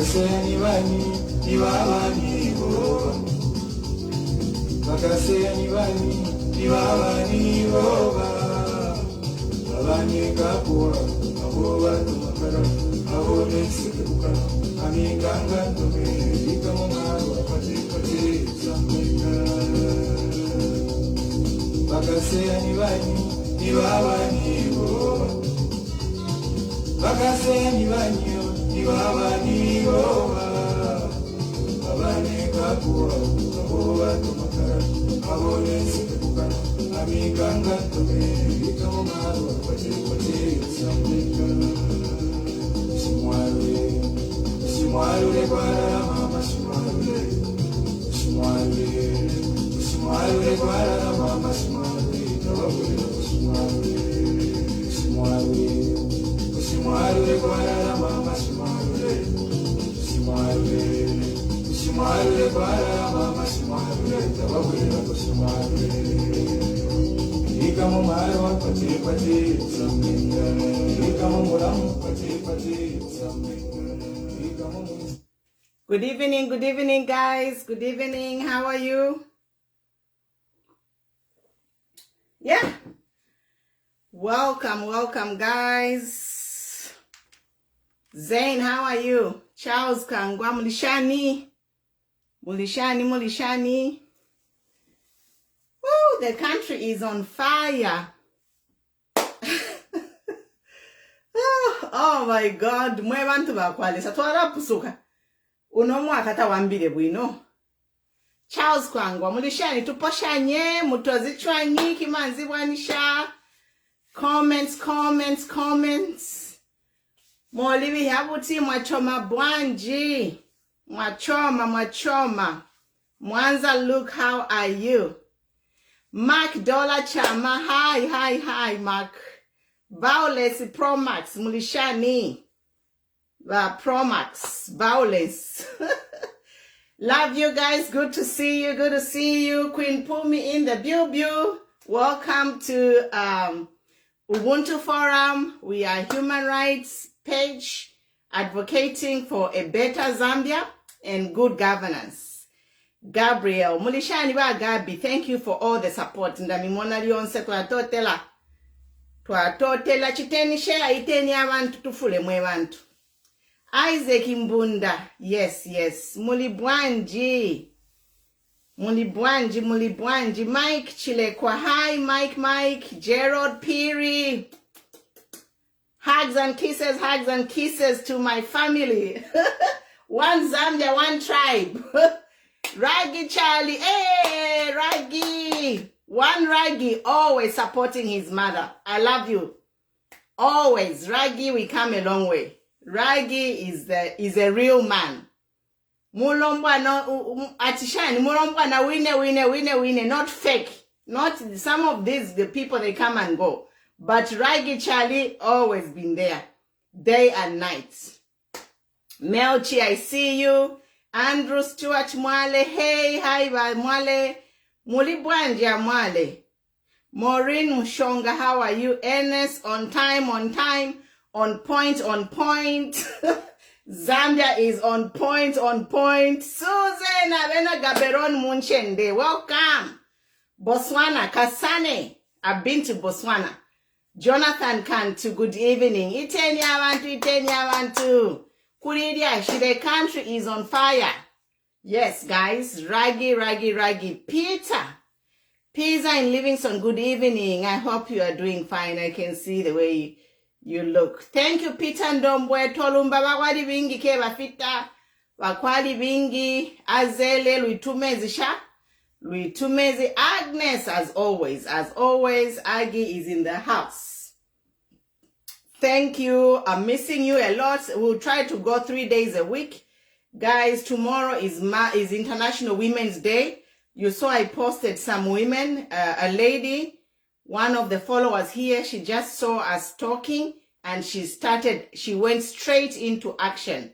Bakaseni bani, ibabani bo. Bakaseni bani, ibabani boba. Abanye kapua, aboba tumakara, abone sikuka, amiganga tume, ikamungaru apati samika. Bakaseni bani, ibabani bo. Bakaseni bani, ibabani boba. Abanye kapua, aboba tumakara, abone sikuka, amiganga tume, ikamungaru apati samika. Simwale kwa mama simwale, simwale kwa mama simwale, tawabule simwale, simwale kwa mama simwale, simwale kwa mama simwale, tawabule simwale. Ikamu marwa pati samika, ikamu muramu pati samika. Good evening, guys. Good evening. How are you? Yeah. Welcome, guys. Zain, how are you? Charles Kangwa, Mulishani. Woo, the country is on fire. Oh my God. Mwe bantu bakwalisa. Twara pusuka. Unomwaka tawambire bwino. Charles Kwangwa, mulishani tuposhanye, mutozichwanyi kimanzi bwanisha. Comments. Molibi habuti mwachoma bwanji. Mwachoma. Mwanza, look, how are you? Mark Dollar Chama, hi, Mark. Violence Promax, mulishani. Promax, violence. Love you guys. Good to see you. Queen Pumi in the Biu. Welcome to Ubuntu Forum. We are human rights page advocating for a better Zambia and good governance. Gabriel, Mulishani wa Gabi, thank you for all the support. Ndamimona lionse twatotela chiteni share iteni abantu tufule mwe bantu. Isaac Mbunda, yes. Mulibwanji. Mike Chilekwa, hi, Mike. Gerald Piri. Hugs and kisses to my family. One Zambia, one tribe. Raggy Charlie, hey, Raggy. One Raggy, always supporting his mother. I love you. Always. Raggy, we come a long way. Raggy is a real man. Mulombwa no atishani. Mulombwa na wine, not fake. Not some of the people, they come and go. But Raggy Charlie always been there, day and night. Melchi, I see you. Andrew Stewart Mwale, hey, hi, Mwale. Mulibwanja Mwale. Maureen Mushonga, how are you? Ernest, on time. On point. Zambia is on point. Susan Avena Gaberon Munchende, welcome. Botswana, Kasane, I've been to Botswana. Jonathan Kantu, good evening. Itenya Wantu. Kuridia, the country is on fire. Yes, guys, Raggy. Peter in Livingston, good evening. I hope you are doing fine. I can see the way you look. Thank you, Peter Ndombwe. Tolumba bakwali bingi ke bafita. Bakwali bingi. Azele Luitumezi Agnes, as always, Aggie is in the house. Thank you. I'm missing you a lot. We'll try to go 3 days a week. Guys, tomorrow is International Women's Day. You saw I posted some women, a lady, one of the followers here, she just saw us talking and she went straight into action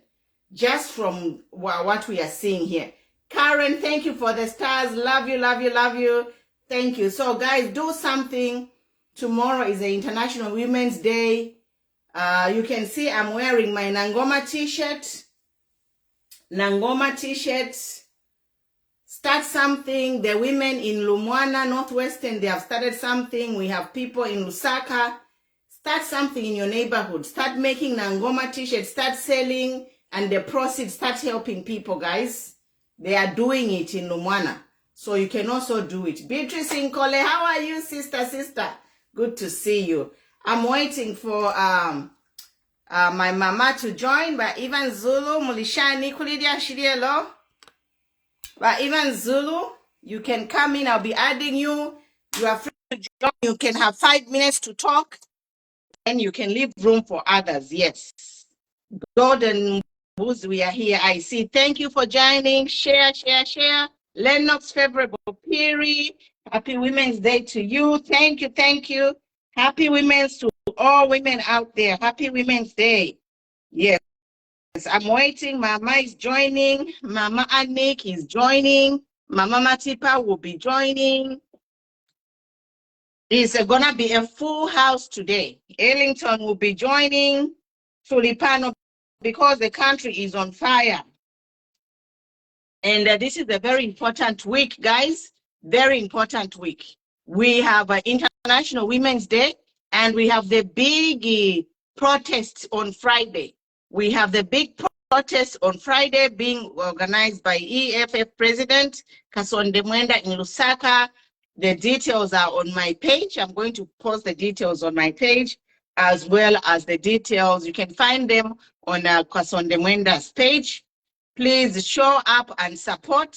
just from what we are seeing here. Karen, thank you for the stars. Love you. Thank you. So guys, do something. Tomorrow is the International Women's Day. You can see I'm wearing my Nangoma t-shirt. Nangoma t-shirts. Start something. The women in Lumwana, Northwestern, they have started something. We have people in Lusaka. Start something in your neighborhood. Start making Nangoma t-shirts. Start selling, and the proceeds start helping people, guys. They are doing it in Lumwana. So you can also do it. Beatrice Inkole, how are you, sister? Good to see you. I'm waiting for my mama to join, but even Zulu, Mulishani, Kulidia Shirielo. But even Zulu, you can come in. I'll be adding you. You are free to join. You can have 5 minutes to talk, and you can leave room for others. Yes. Gordon Booz, we are here. I see. Thank you for joining. Share. Lennox Favorable Piri. Happy Women's Day to you. Thank you. Happy Women's to all women out there. Happy Women's Day. Yes. I'm waiting. Mama is joining. Mama Anik is joining. Mama Matipa will be joining. It's gonna be a full house today. Ellington will be joining. Tulipano, because the country is on fire. And this is a very important week, guys. Very important week. We have International Women's Day, and we have the big protest on Friday. We have the big protest on Friday being organized by EFF President Kasonde Mwenda in Lusaka. The details are on my page. I'm going to post the details on my page, as well as the details. You can find them on Kasonde Mwenda's page. Please show up and support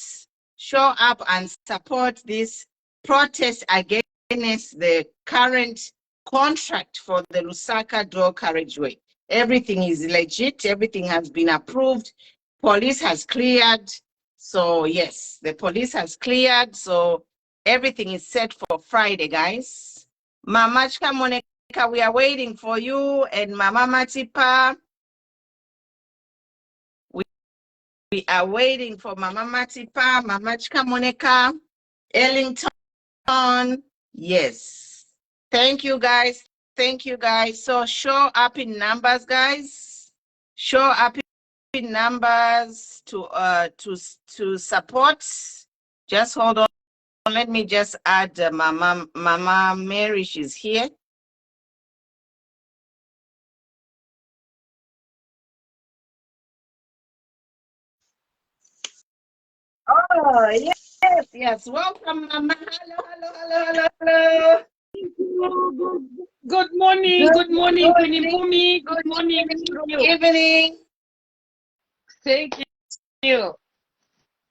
this protest against the current contract for the Lusaka dual carriageway. Everything is legit. Everything has been approved. Police has cleared. So yes, the police has cleared. So everything is set for Friday, guys. Mama Chika Monica, we are waiting for you. And Mama Matipa, we are waiting for Mama Matipa, Mama Chika Monica, Ellington. Yes. Thank you, guys. So show up in numbers, guys. Show up in numbers to support. Just hold on. Let me just add Mama Mary. She's here. Oh, yes. Welcome, Mama. Hello. Good morning, Queen Mpumi. Good morning. Good evening. Thank you.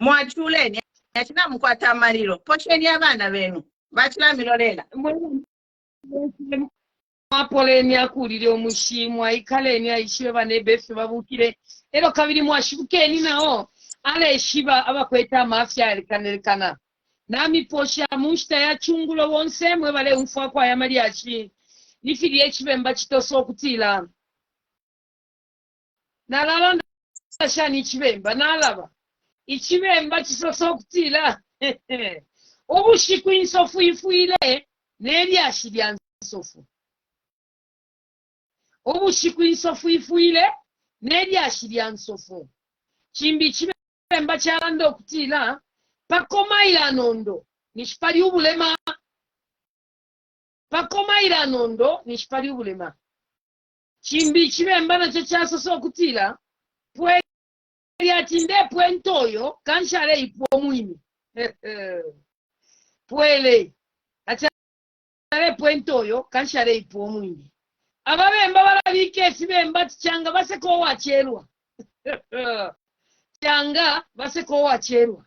Mwachuleni. Yachina mkwata mariro. Posheni abana benu. Bachila milolela. Mwapoleni akulire omushimwa ikaleni aishiwe bane befe babukire. Ero kabiri mwashibukeni nao. Ale shiba abakweta mafia elikanelikana. Nami posha mushta ya chungulo wonse mwebale umfwa kwa ya mariachi. Nifiri echibemba chitoso kutila. Nalala ndashani ichibemba nalaba. Ichibemba chisoso kutila. Obushiku insofu ifuile neli ashirya nsofu. Obushiku insofu ifuile neli ashirya nsofu. Chimbi chibemba chalando kutila. Pakoma ilanondo nishipali ubulema. Pakoma ilanondo nishipali ubulema. Chimbi chibemba na chachaso kutila. Pwe yatinde pwentoyo kanshale ipo mwimi. Pwele achale pwentoyo kanshale ipo mwimi. Ababemba balabike sibemba changa baseko wacherwa. Changa baseko wacherwa.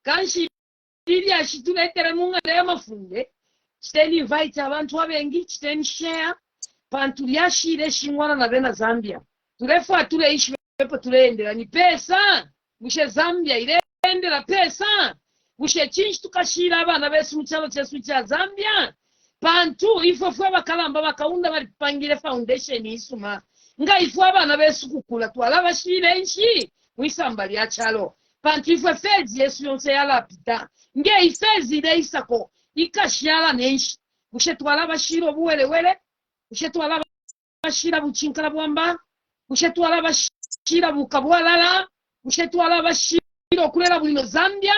Kanshi ili ashituletere munga ya mafunde. Chiteni invite abantu abengi, chiteni share. Pantu lyashire shingwana na bena Zambia. Tulefu atule ishi pepo tuleendera ni pesa. Mushe Zambia ileendera pesa. Mushe chinchi tukashira abana besu mchalo chesu cha Zambia. Pantu ifofwe bakalamba bakaunda balipangire foundation isuma. Nga ifwa abana besu kukula twala bashire inshi. Mwisamba lya chalo. Pantu ifwe fezi yesu yonse yala pita. Nge ifezi ile isako. Ikashiala nenshi. Mushe twala bashiro buwele. Mushe twala bashira buchinkala bwamba. Mushe twala bashira bukabwalala. Mushetwala abashire okulera bulino Zambia,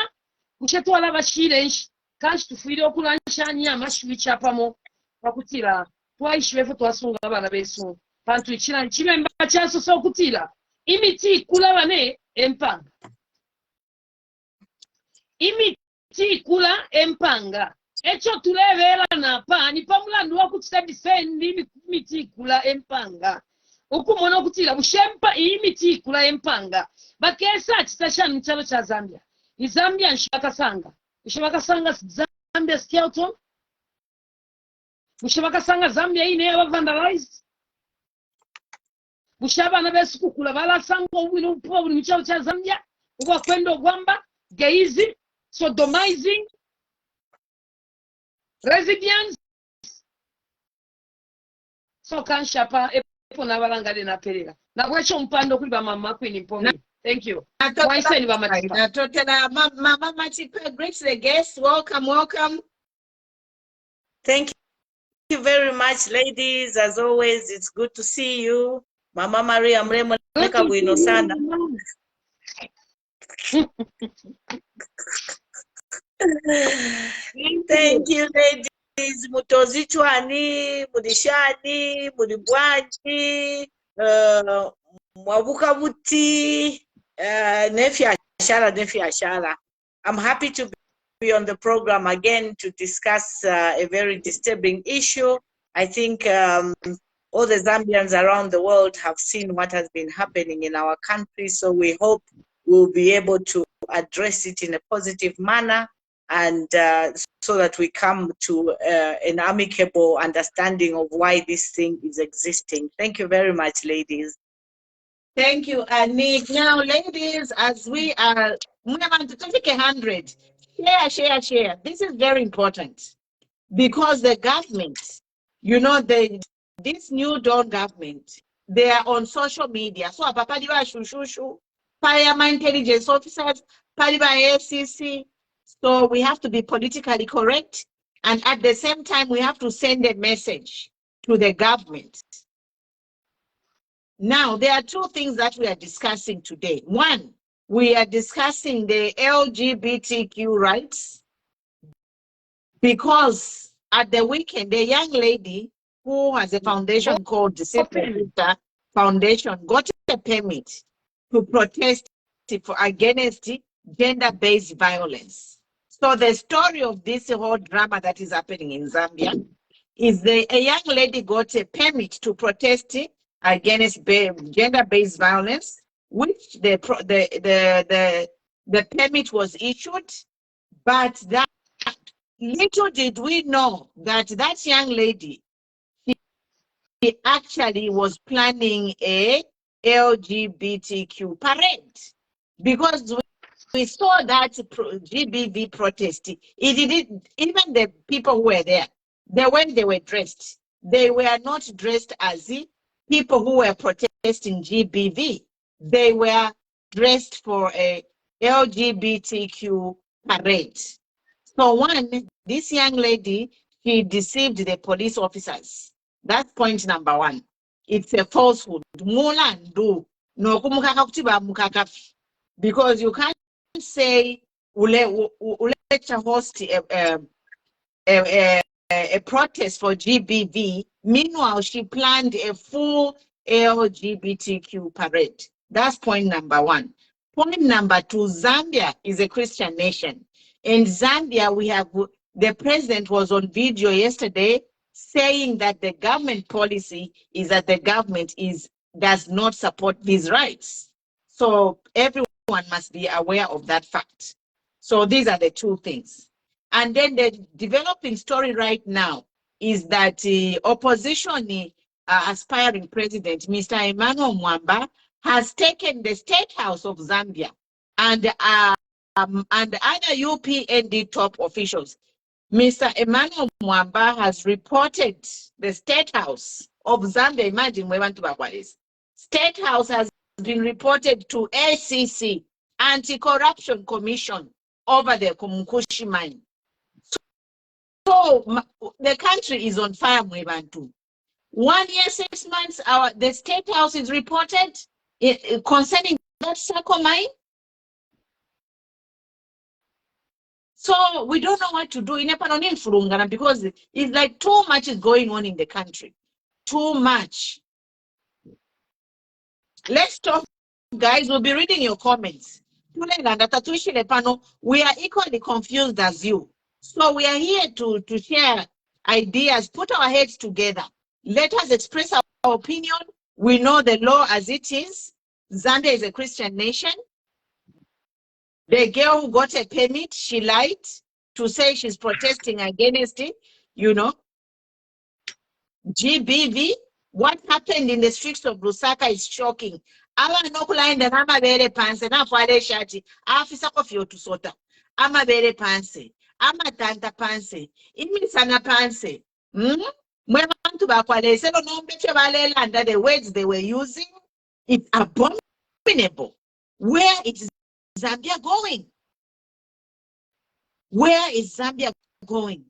mushetwala abashire kanshi tufuire okulanshanya amashubi chapamo bakutira twaishi befu twasunga abana besu pantu ikira kibemba kyasoso okutira imiti kula bane empanga imiti kula empanga echo tulebera napa ni pamulandu wakutita defend imiti kula empanga okumona okutira bushempa imiti kula empanga bakesa kitashanu cyalo cha Zambia ni Zambia nshakasanga Zambia skeleton mushabakasanga Zambia ine aba vandalized mushabana besukukula balasanga obwino ubupobuli mukyalo kya Zambia ubwa kwenda ogwamba geizi sodomizing residents so kanshapa epo nabalangale naperera nabwecho mpando kuli bamama kwini mpomi. Thank you. Mama Matipa, greet the guests. Welcome, welcome. Thank you very much, ladies. As always, it's good to see you. Mama Maria Mremo Neka sana. Thank you, ladies. Mutozi chwani, mudishani, mudibwaji, mwabuka buti. Nefi Ashara. I'm happy to be on the program again to discuss a very disturbing issue. I think all the Zambians around the world have seen what has been happening in our country, so we hope we'll be able to address it in a positive manner and so that we come to an amicable understanding of why this thing is existing. Thank you very much, ladies. Thank you, Anik. Now, ladies, as we are, we want to take 100. Share. This is very important because the government, you know, this new dawn government, they are on social media. So, Papadiba Shushu, Parliament intelligence officers, Parliament ACC. So, we have to be politically correct. And at the same time, we have to send a message to the government. Now, there are two things that we are discussing today. One, we are discussing the LGBTQ rights because at the weekend, a young lady who has a foundation called the Sister Foundation got a permit to protest against gender-based violence. So the story of this whole drama that is happening in Zambia is a young lady got a permit to protest against gender-based violence, which the permit was issued, but that little did we know that that young lady, she actually was planning a LGBTQ parade, because we saw that GBV protest. It didn't, even the people who were there, the way they were dressed, they were not dressed as people who were protesting GBV. They were dressed for a LGBTQ parade. So one, this young lady, she deceived the police officers. That's point number one. It's a falsehood. Because you can't say let's host a protest for GBV. Meanwhile, she planned a full LGBTQ parade. That's point number one. Point number two, Zambia is a Christian nation. In Zambia, we have, the president was on video yesterday saying that the government policy is that the government does not support these rights. So everyone must be aware of that fact. So these are the two things. And then the developing story right now is that the opposition aspiring president, Mr. Emmanuel Mwamba, has taken the State House of Zambia and other UPND top officials. Mr. Emmanuel Mwamba has reported the State House of Zambia. Imagine we want to what is. State House has been reported to ACC, Anti-Corruption Commission, over the Kumukushi mine. So the country is on fire, Mwebantu. 1 year, 6 months, the State House is reported concerning circle mine? So we don't know what to do in Epanoni because it's like too much is going on in the country. Too much. Let's talk, guys. We'll be reading your comments. We are equally confused as you. So we are here to share ideas, put our heads together. Let us express our opinion. We know the law as it is. Zambia is a Christian nation. The girl who got a permit, she lied to say she's protesting against it, you know. GBV, what happened in the streets of Lusaka is shocking. Aba nokulinda namabere panse nafale shati afisa kofi otusota amabere panse amatanta panse imisana panse mwe bantu bakwalese no nombeche balelanda the words they were using. It's abominable. Where is Zambia going? Where is Zambia going?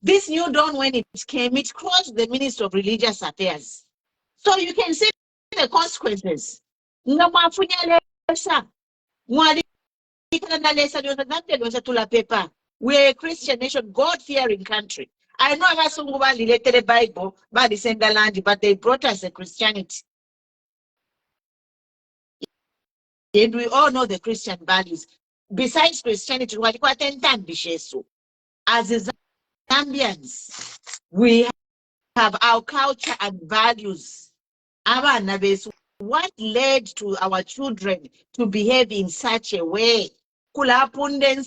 This new dawn, when it came, it crossed the Minister of Religious Affairs. So you can see the consequences. We're a Christian nation, God-fearing country. I know Abasunguba related the Bible, but they send the land, but they brought us a Christianity. And we all know the Christian values. Besides Christianity, as Zambians, we have our culture and values. What led to our children to behave in such a way? And then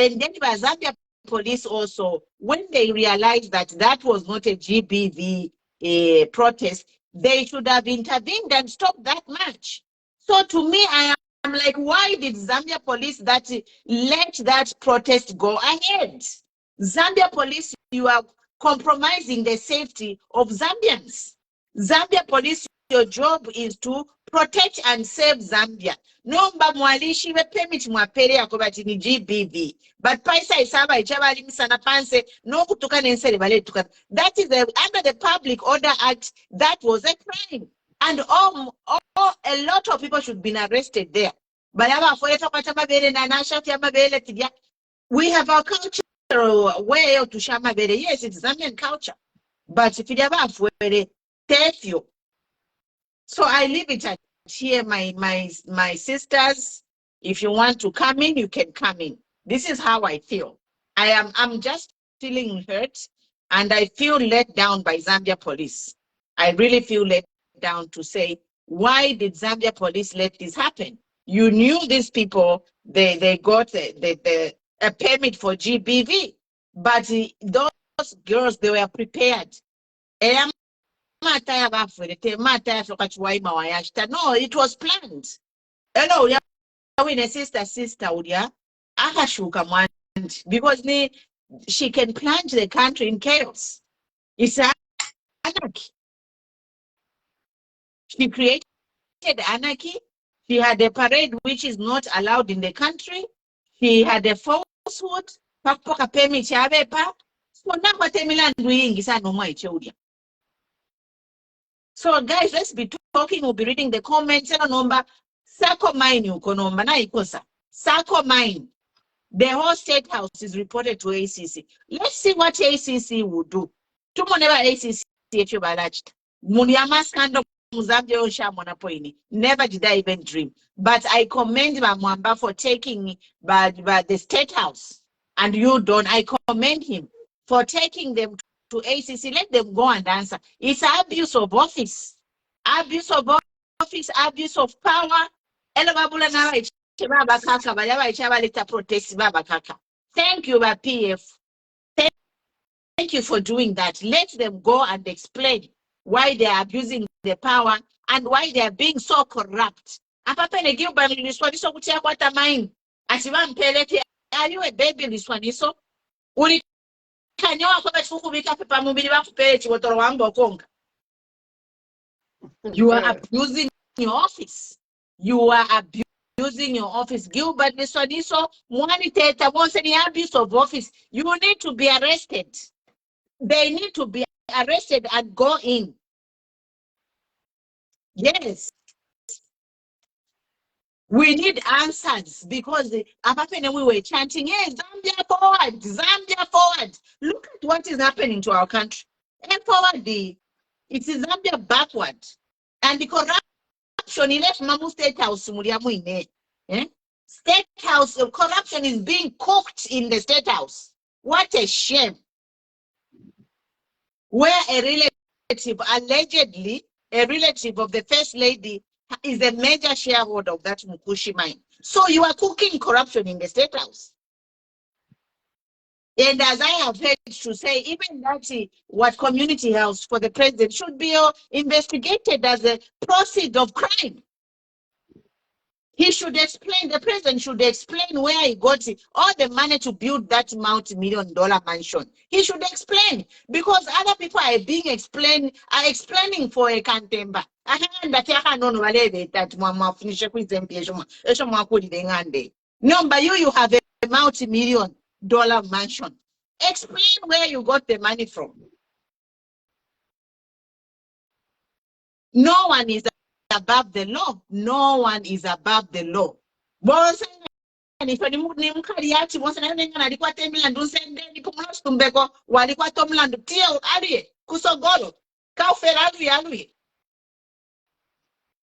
the Zambia police also, when they realized that that was not a GBV protest, they should have intervened and stopped that march. So to me, I'm like, why did Zambia police that let that protest go ahead? Zambia police, you are compromising the safety of Zambians. Zambia police, your job is to protect and save Zambia. No mwalishi we permit mwapere yakobati ni GBV. But paisa isaba ichabali misana panse no kutuka nensele bale tuka. That is under the Public Order Act. That was a crime, and a lot of people should be arrested there. We have our cultural way to shamabere. Yes, it's Zambian culture, but if you so I leave it at here, my sisters. If you want to come in, you can come in. This is how I feel. I'm just feeling hurt, and I feel let down by Zambia police. I really feel let down to say, why did Zambia police let this happen? You knew these people, they got a permit for GBV, but those girls, they were prepared. No, it was planned. Hello, sister, because she can plunge the country in chaos. It's anarchy. She created anarchy. She had a parade which is not allowed in the country. She had a falsehood. So guys, let's be talking. We'll be reading the comments. Sako mine, Sako mine. The whole state house is reported to ACC. Let's see what ACC will do. ACC. Never did I even dream. But I commend Mwamba for taking the state house. And you don't. I commend him for taking them to ACC. Let them go and answer. It's abuse of office. Abuse of office, abuse of power. Thank you, PF. Thank you for doing that. Let them go and explain why they are abusing the power and why they are being so corrupt. Are you a baby, Liswaniso? You are abusing your office. You are abusing your office. Gilbert Liswaniso, abuse of office. You need to be arrested. They need to be arrested and go in. Yes. We need answers because we were chanting, hey, Zambia forward, Zambia forward. Look at what is happening to our country. And forward, it's Zambia backward. And the corruption, State House, State House, corruption is being cooked in the State House. What a shame. Where a relative, allegedly, a relative of the First Lady is a major shareholder of that Mukushi mine. So you are cooking corruption in the State House. And as I have heard to say, even that what community house for the president should be investigated as a proceed of crime. He should explain, the president should explain where he got all the money to build that multi-million-dollar mansion. He should explain, because other people are explaining for a cantemba. No, but you have a multi-million-dollar mansion. Explain where you got the money from. No one is above the law. No one is above the law.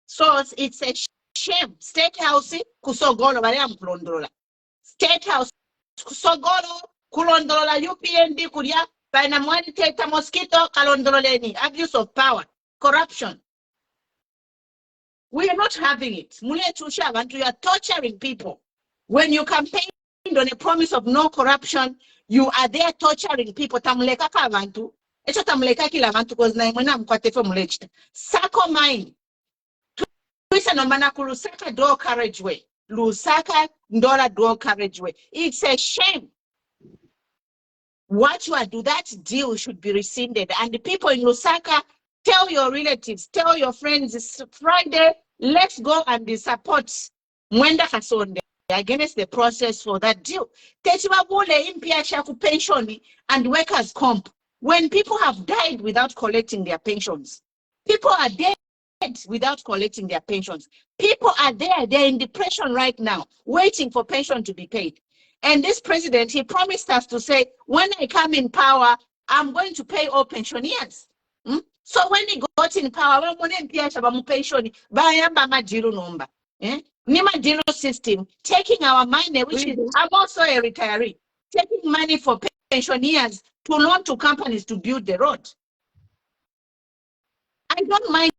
So it's a shame. State House kusogolo bali amkulondolola. State House kusogolo kulondolola UPND kulia baina mwani teta mosquito kalondololeni. Abuse of power, corruption. We are not having it. You are torturing people. When you campaigned on a promise of no corruption, you are there torturing people. Tamuleka kavantu. Echo tamuleka kila vantu because na imwena mkwatefo mulechita. Sako mine. Tuisa nomana ku Lusaka door carriageway. Lusaka Ndola door carriageway. It's a shame. What you are doing, that deal should be rescinded. And the people in Lusaka, tell your relatives, tell your friends, it's Friday, let's go and support Mwenda Kasonde against the process for that deal. Pension and workers' comp. When people have died without collecting their pensions, people are dead without collecting their pensions. People are there, they're in depression right now, waiting for pension to be paid. And this president, he promised us to say, when I come in power, I'm going to pay all pensioners. So when he got in power, Nima system, taking our money, which is, I'm also a retiree, taking money for pensioners to loan to companies to build the road. I don't mind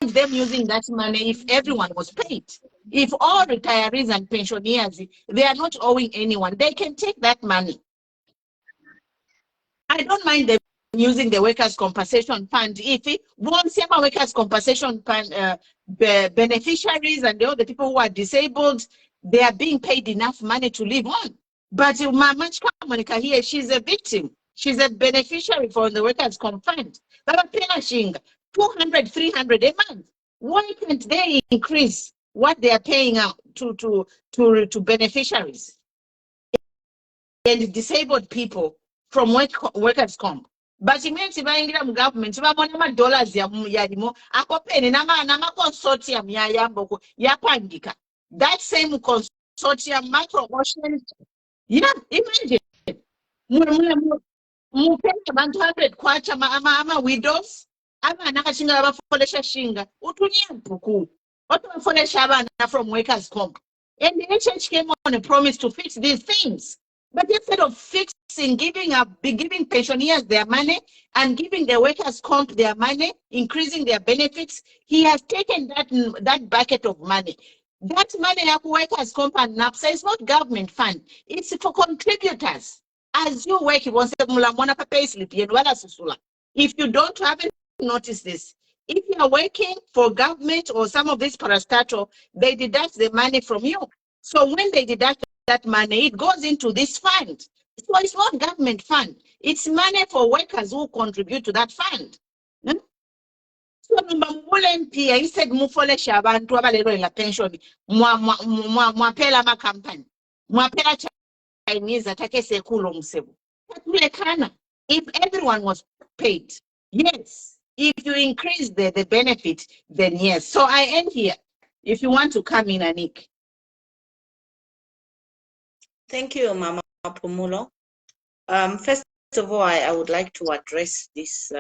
them using that money if everyone was paid. If all retirees and pensioners, they are not owing anyone, they can take that money. I don't mind them using the workers' compensation fund. If it won't say workers' compensation fund beneficiaries and all the people who are disabled, they are being paid enough money to live on. But Mamachka Monica here, she's a victim. She's a beneficiary for the workers' comp fund. 200, 300 a month. Why can't they increase what they are paying out to beneficiaries and disabled people from workers' comp? But it means if I government, if I dollars yadimo, akopeni nama consortium yapandika. That same consortium micro ocean. Yeah, imagine. Mupenda abantu 100 kwacha ama widows. Ama nakashinga abafolesha shinga. Utunia mpuku. Otu afolesha abana from workers' comp. And the HH came on a promise to fix these things. But instead of fixing, giving pensioners their money and giving the workers' comp their money, increasing their benefits, he has taken that bucket of money. That money of workers' comp and NAPSA is not government fund. It's for contributors. As you work, if you don't haven't noticed this, if you are working for government or some of these parastatal, they deduct the money from you. So when they deduct that money, it goes into this fund. So it's not government fund. It's money for workers who contribute to that fund. So MP, he said mufole shabantu abalero la pension mwapela ma company mwapela Chinese atake sekulo msebu. If everyone was paid, Yes. If you increase the benefit, then yes. So I end here. If you want to come in, Anik. Thank you, Mama Pumulo. First of all, I would like to address this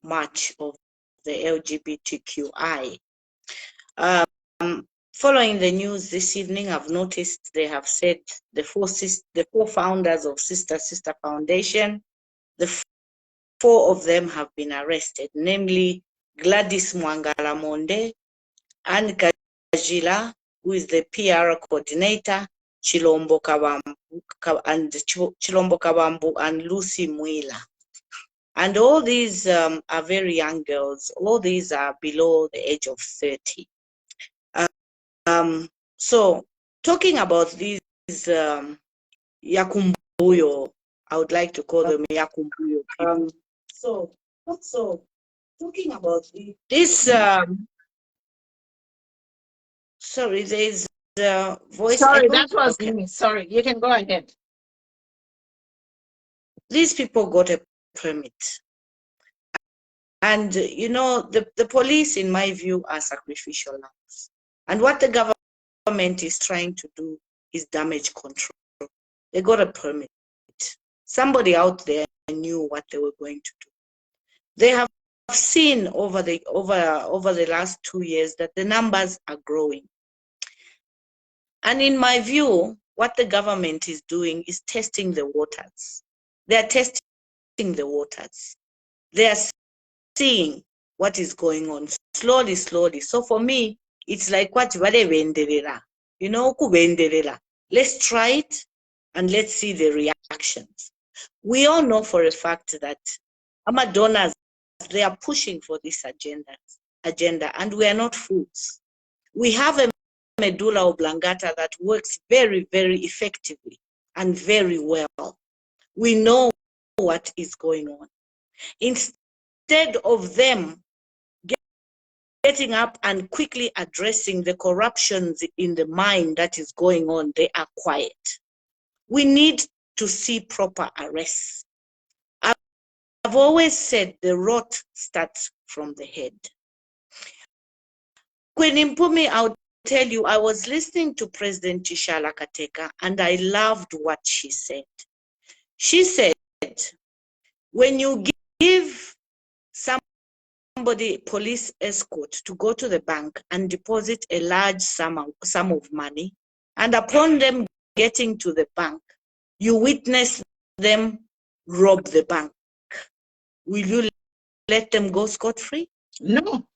march of the LGBTQI. Following the news this evening, I've noticed they have said the four founders of Sister Foundation, the four of them have been arrested, namely Gladys Mwangala-Monde, Anne Kajila, who is the PR coordinator, Chilombo Kabambu and Lucy Mwila. And all these are very young girls. All these are below the age of 30. So talking about these Yakumbuyo, I would like to call them Yakumbuyo people. So talking about this, sorry, there's voice Sorry, echo? that was Okay. me. Sorry, you can go ahead. These people got a permit. And, you know, the police, in my view, are sacrificial lambs. And what the government is trying to do is damage control. They got a permit. Somebody out there knew what they were going to do. They have seen over the last 2 years that the numbers are growing. And in my view, what the government is doing is testing the waters. They are testing the waters. They are seeing what is going on slowly. So for me, it's like what you know, let's try it and let's see the reactions. We all know for a fact that our donors, they are pushing for this agenda, and we are not fools. We have a medulla oblongata that works very, very effectively and very well. We know what is going on. Instead of them getting up and quickly addressing the corruptions in the mind that is going on, they are quiet. We need to see proper arrests. I've always said the rot starts from the head. Queen Mpumi, I'll tell you, I was listening to President Tishala Kateka and I loved what she said. She said, when you give somebody police escort to go to the bank and deposit a large sum of money, and upon them getting to the bank, you witness them rob the bank, will you let them go scot-free? No.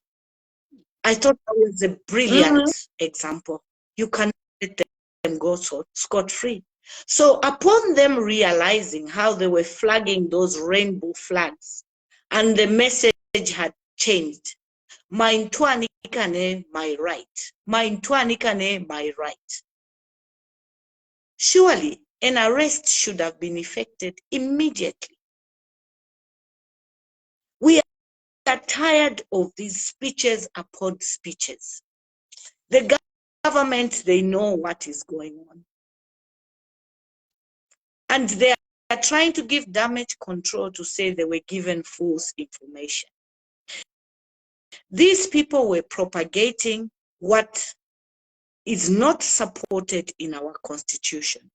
I thought that was a brilliant example. You cannot let them go scot-free. So upon them realizing how they were flagging those rainbow flags and the message had changed, my ntwanikane, my right. My ntwanikane, my right. Surely an arrest should have been effected immediately. We are tired of these speeches upon speeches. The government, they know what is going on. And they are trying to give damage control to say they were given false information. These people were propagating what is not supported in our constitution.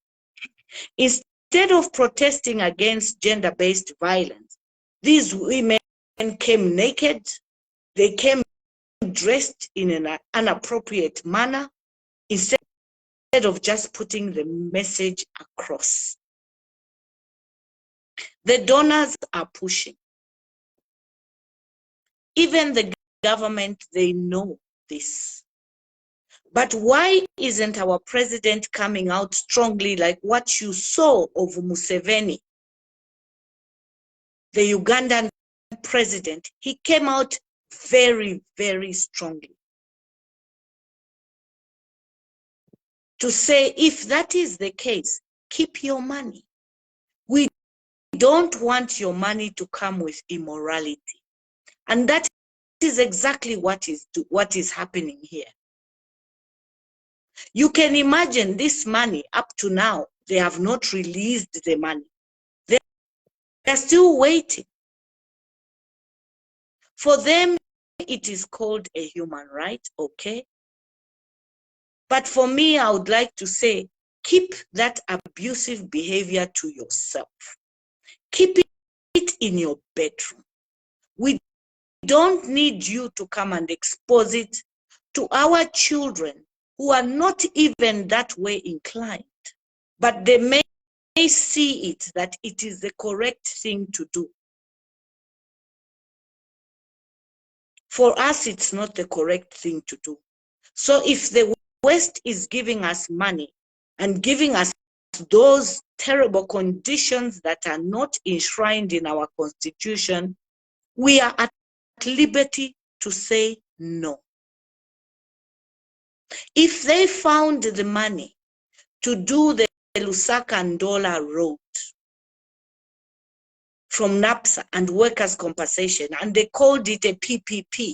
Instead of protesting against gender-based violence, these women came naked, they came dressed in an inappropriate manner, instead of just putting the message across. The donors are pushing. Even the government, they know this. But why isn't our president coming out strongly like what you saw of Museveni, the Ugandan president? He came out very, very strongly to say, if that is the case, keep your money. We don't want your money to come with immorality. And that is exactly what is happening here. You can imagine this money up to now, they have not released the money. They're still waiting. For them, it is called a human right, okay? But for me, I would like to say, keep that abusive behavior to yourself. Keep it in your bedroom. We don't need you to come and expose it to our children who are not even that way inclined, but they may see it that it is the correct thing to do. For us, it's not the correct thing to do. So if the West is giving us money and giving us those terrible conditions that are not enshrined in our Constitution, we are at liberty to say no. If they found the money to do the Lusaka and Ndola road from NAPSA and workers' compensation, and they called it a PPP,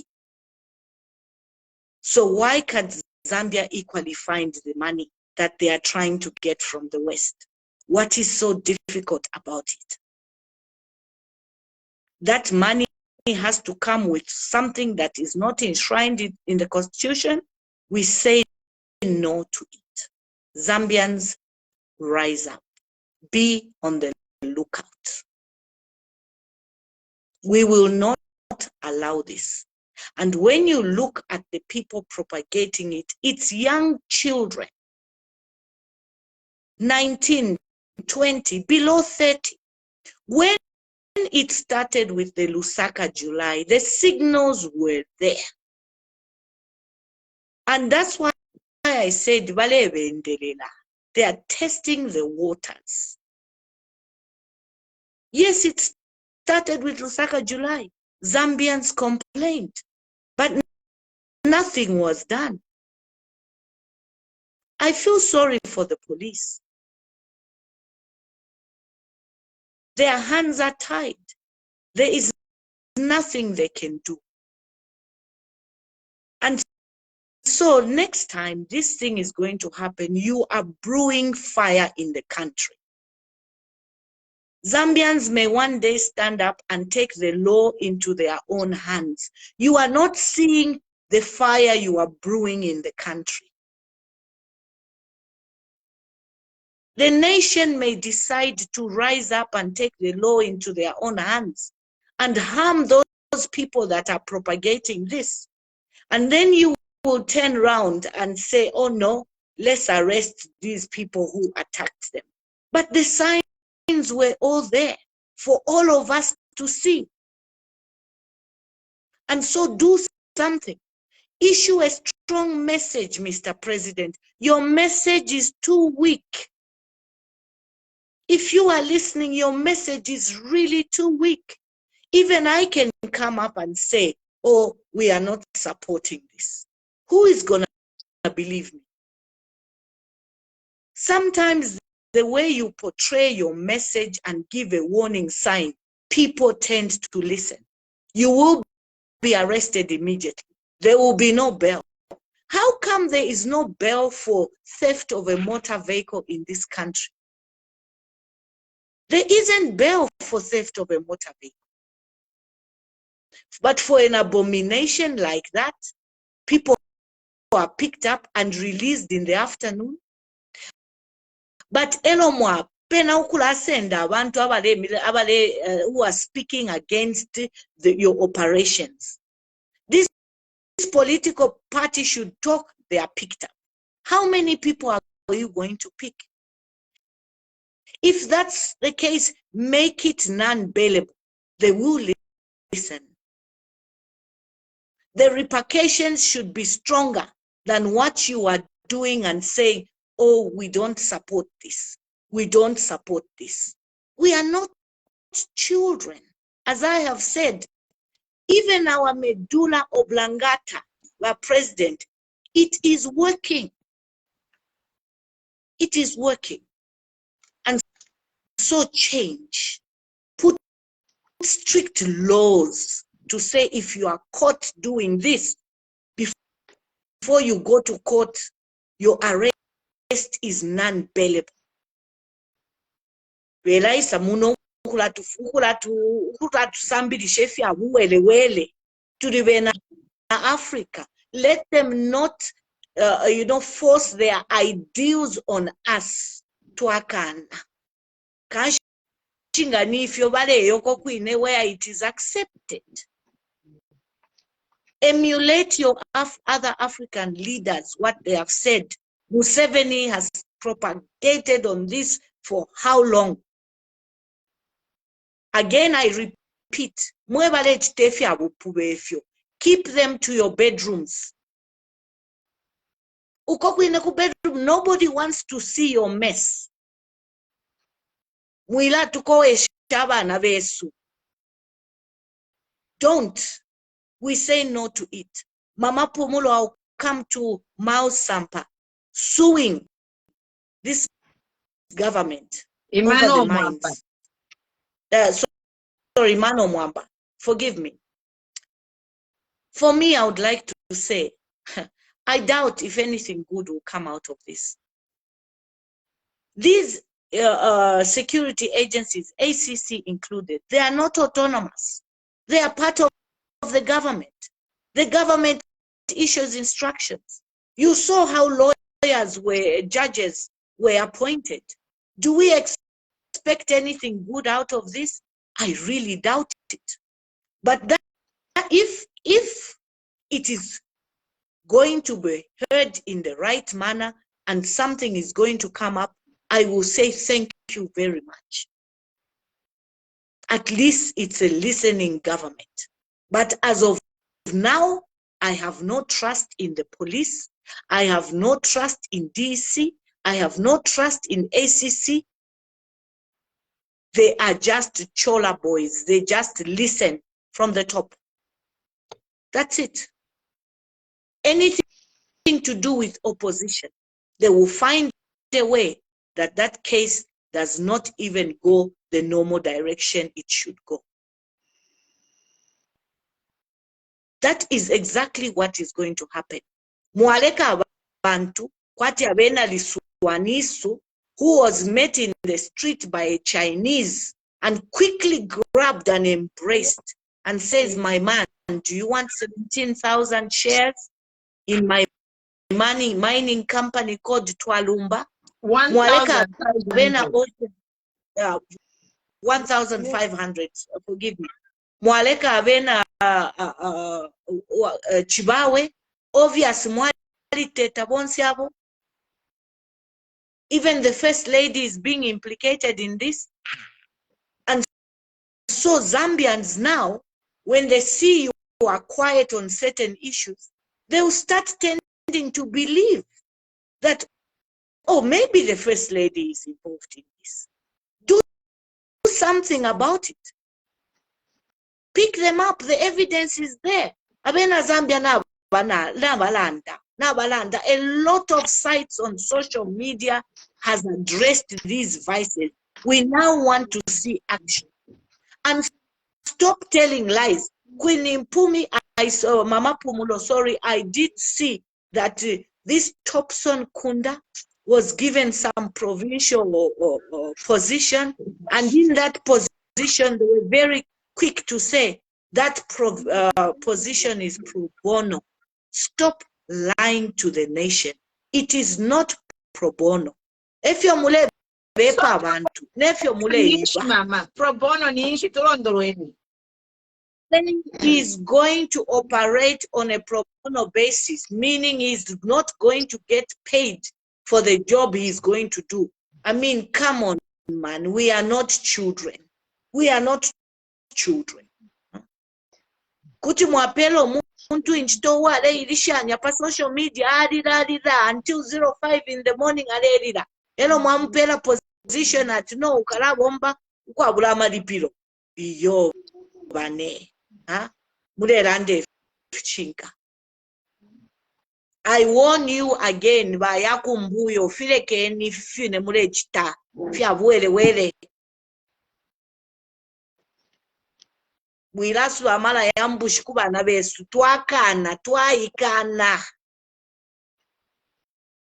so why can't Zambia equally find the money that they are trying to get from the West? What is so difficult about it? That money has to come with something that is not enshrined in the Constitution. We say no to it. Zambians, rise up. Be on the lookout. We will not allow this. And when you look at the people propagating it, it's young children, 19, 20, below 30. When it started with the Lusaka July, the signals were there. And that's why I said, they are testing the waters. Yes, it started with Lusaka July. Zambians complained, but nothing was done. I feel sorry for the police. Their hands are tied. There is nothing they can do. And so next time this thing is going to happen, you are brewing fire in the country. Zambians may one day stand up and take the law into their own hands. You are not seeing the fire you are brewing in the country. The nation may decide to rise up and take the law into their own hands and harm those people that are propagating this. And then you will turn around and say, oh no, let's arrest these people who attacked them. But the signs were all there for all of us to see. And so do something. Issue a strong message, Mr. President. Your message is too weak. If you are listening, your message is really too weak. Even I can come up and say, oh, we are not supporting this. Who is going to believe me? Sometimes the way you portray your message and give a warning sign, people tend to listen. You will be arrested immediately. There will be no bail. How come there is no bail for theft of a motor vehicle in this country? There isn't bail for theft of a motor vehicle. But for an abomination like that, people are picked up and released in the afternoon. But elomwa pena ukula senda abantu who are speaking against your operations. This political party should talk, they are picked up. How many people are you going to pick? If that's the case, make it non-bailable. They will listen. The repercussions should be stronger than what you are doing and saying, oh, we don't support this. We don't support this. We are not children. As I have said, even our medulla oblongata, our president, it is working. It is working. And so change. Put strict laws to say if you are caught doing this, before you go to court, your arrest is non-bailable. Belaisa muno ukulatu sambili shefi abuwele wele tuli bena Africa. Let them not force their ideals on us twakana kashinga nifyo baleyo kokwine where it is accepted. Emulate your other African leaders, what they have said. Museveni has propagated on this for how long? Again, I repeat, keep them to your bedrooms. Bedroom, nobody wants to see your mess. Don't. We say no to it. Mama Pumulo will come to Mao Sampa suing this government Emmanuel over the mines. Sorry, Mano Mwamba. Forgive me. For me, I would like to say, I doubt if anything good will come out of this. These security agencies, ACC included, they are not autonomous. They are part of the government. The government issues instructions. You saw how judges were appointed. Do we expect anything good out of this? I really doubt it. But that if it is going to be heard in the right manner and something is going to come up, I will say thank you very much. At least it's a listening government. But as of now, I have no trust in the police. I have no trust in DC. I have no trust in ACC. They are just chola boys. They just listen from the top. That's it. Anything to do with opposition, they will find a way that that case does not even go the normal direction it should go. That is exactly what is going to happen. Mwaleka abantu kwati abena liswanisu, who was met in the street by a Chinese and quickly grabbed and embraced and says, my man, do you want 17,000 shares in my mining company called Twalumba? 1,500, forgive me. Mwaleka avena Chibawe, obvious mwali teta bonsiabo. Even the first lady is being implicated in this. And so Zambians now, when they see you are quiet on certain issues, they will start tending to believe that, oh, maybe the first lady is involved in this. Do something about it. Pick them up. The evidence is there. Abena Zambia Nabalanda. A lot of sites on social media has addressed these vices. We now want to see action. And stop telling lies. Queen Impumi, I saw Mama Pumulo, sorry, I did see that this Thompson Kunda was given some provincial position, and in that position they were very quick to say that position is pro bono. Stop lying to the nation. It is not pro bono. If you're mule bepa abantu, if you're mule mama pro bono ni ishi tulondolweni. Then he's going to operate on a pro bono basis, meaning he's not going to get paid for the job he's going to do. I mean, come on, man. We are not children. We are not children. Kuti mwapelo muntu inchitowa ale ilishanya pa social media alira until 05 in the morning alira. Elo mwampela position at no ukalabomba ukwabula malipiro. Iyo bane. Murerande chinka. I warn you again, bayakumbuyo fileke ni fine murechita fya wele. Mwirasu amala yambushi kubana besu twakana twayikana.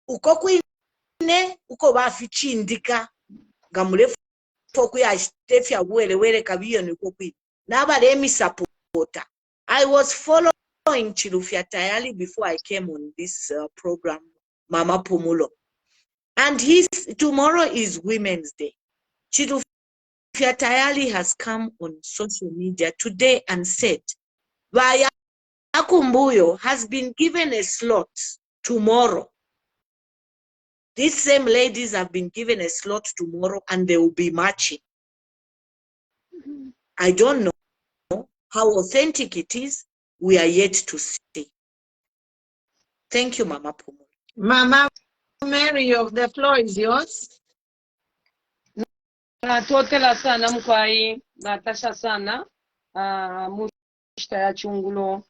Uko kwine uko bafichindika ngamulefu toku ya stefya wele kabiyo ni uko kwine. Naba lemi support. I was following Chilufya Tayali before I came on this program, Mama Pumulo. And tomorrow is Women's Day. Chilufya Tayali has come on social media today and said, Vaya Akumbuyo has been given a slot tomorrow. These same ladies have been given a slot tomorrow and they will be marching. I don't know how authentic it is. We are yet to see. Thank you, Mama Pumulo. Mama Mary, the floor is yours. Natotela sana mkwai, natasha sana, mushta ya chungulo,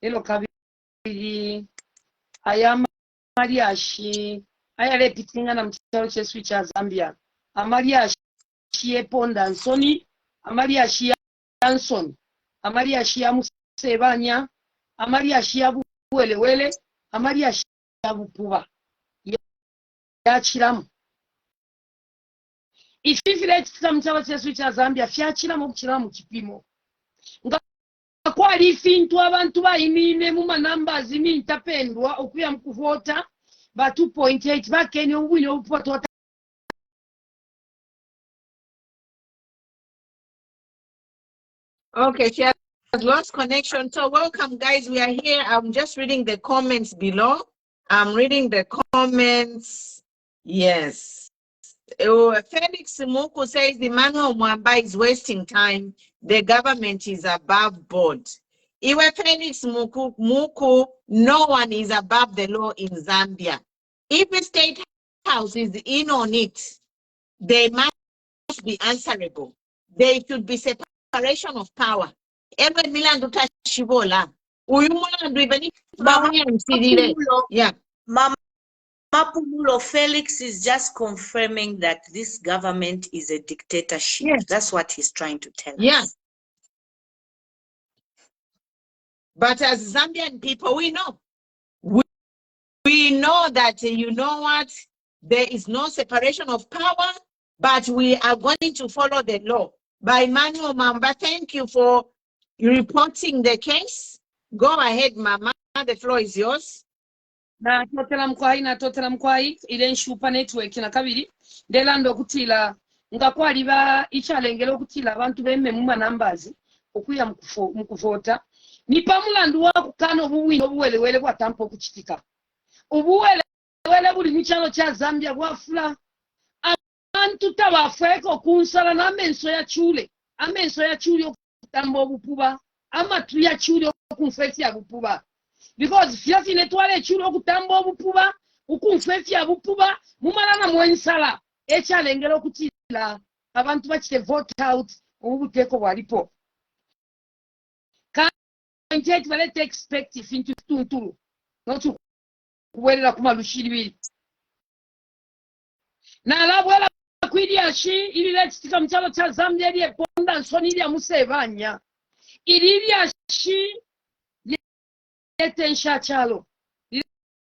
ilo kabiri, ayama mariashi, ayale pitinga na mchao chesu cha Zambia, amariashi eponda nsoni, amariashi Anson, amariashi ya musebanya, amariashi ya buwelewele, amariashi ya bupuba, ya chiramu. Ififile chitamchawa chesu cha Zambia fyachiramu kuchiramu kipimo. Nga kwa lifintu abantu bayimine mu manamba zimi ntapendwa okuya mkuvota ba 2.8 bakeni obwine obupotota. Okay, she has lost connection. So welcome, guys. We are here. I'm just reading the comments below. I'm reading the comments. Yes. Felix Muku says the Emmanuel Mwamba is wasting time. The government is above board. Iwe Felix Muku, no one is above the law in Zambia. If the state house is in on it, they must be answerable. There should be separation of power. Every Milan Shibola. Yeah. Mama Pumulo, Felix is just confirming that this government is a dictatorship. Yes. That's what he's trying to tell Yeah. us. But as Zambian people, we know. We know that, you know what, there is no separation of power, but we are going to follow the law. By Emmanuel Mamba, thank you for reporting the case. Go ahead, Mama. The floor is yours. Na totela mkwai, ile nshupa network na kabiri. Delando kutila, nga kwa liba ichalengelo kutila, abantu beme muma nambazi, okuya mkuvota. Nipa mulandu wa kukano buwino buwelewele kwa tampo kuchitika. Ubuwelewele buli michalo cha Zambia wafula. Abantu tabafweko kunsala na amenso ya chule. Amenso ya chule okutambo bupuba. Amatu ya chule okunfesi ya bupuba. Because fiasi netwale chule okutambo obupuba, okunfesi ya bupuba, mumala na mwensala. Echa lengelo kutila, abantu bachite vote out, obuteko walipo. Kanjeti balete expective into tunturu. Notu kuwelela kumalushiri. Na labwela kwidi yashi, ili lechitika mchalo cha Zambia ili eponda nsoni ili ya musevanya. Ili yashi, Tensha chalo